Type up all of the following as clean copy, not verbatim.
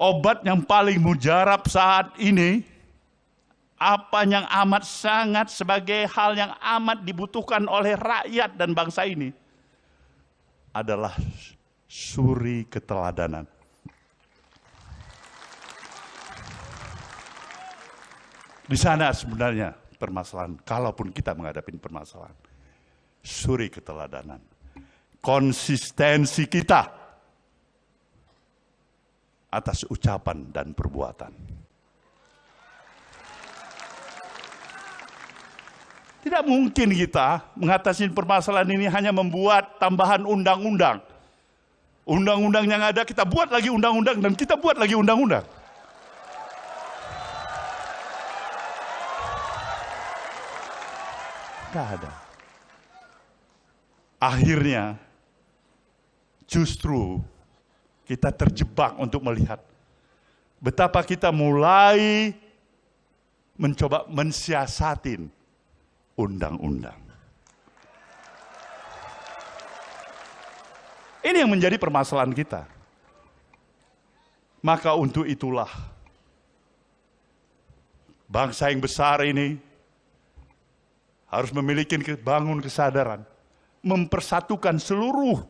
obat yang paling mujarab saat ini, apa yang amat sangat sebagai hal yang amat dibutuhkan oleh rakyat dan bangsa ini adalah suri keteladanan. Di sana sebenarnya permasalahan, kalaupun kita menghadapi permasalahan, suri keteladanan. Konsistensi kita atas ucapan dan perbuatan. Tidak mungkin kita mengatasi permasalahan ini hanya membuat tambahan undang-undang. Undang-undang yang ada kita buat lagi undang-undang dan kita buat lagi undang-undang. Tidak ada. Akhirnya justru kita terjebak untuk melihat betapa kita mulai mencoba mensiasatin undang-undang. Ini yang menjadi permasalahan kita. Maka untuk itulah bangsa yang besar ini harus memiliki bangun kesadaran, mempersatukan seluruh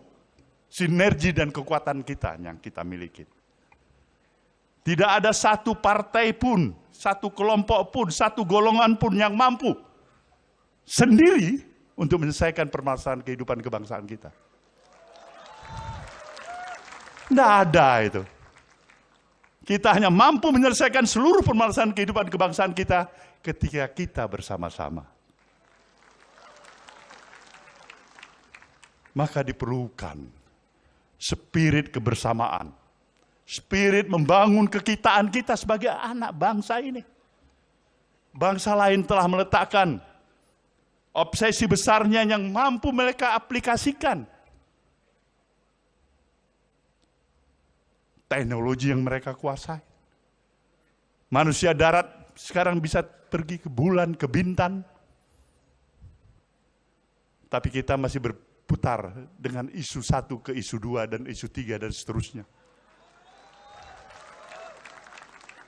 sinergi dan kekuatan kita yang kita miliki. Tidak ada satu partai pun, satu kelompok pun, satu golongan pun yang mampu sendiri untuk menyelesaikan permasalahan kehidupan kebangsaan kita. Tidak ada itu. Kita hanya mampu menyelesaikan seluruh permasalahan kehidupan kebangsaan kita ketika kita bersama-sama. Maka diperlukan spirit kebersamaan, spirit membangun kekitaan kita sebagai anak bangsa ini. Bangsa lain telah meletakkan obsesi besarnya yang mampu mereka aplikasikan. Teknologi yang mereka kuasai. Manusia darat sekarang bisa pergi ke bulan, ke bintang. Tapi kita masih berputar dengan isu 1 ke isu 2 dan isu 3 dan seterusnya.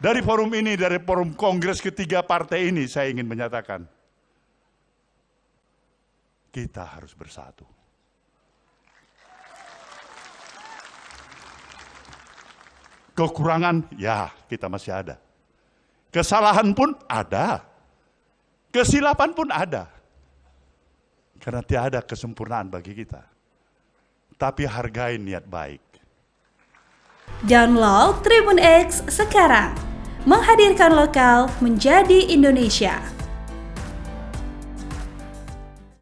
Dari forum ini, dari forum kongres ketiga partai ini, saya ingin menyatakan, kita harus bersatu. Kekurangan, ya kita masih ada. Kesalahan pun ada. Kesilapan pun ada. Karena tiada kesempurnaan bagi kita. Tapi hargai niat baik. Download Tribun X sekarang. Menghadirkan lokal menjadi Indonesia.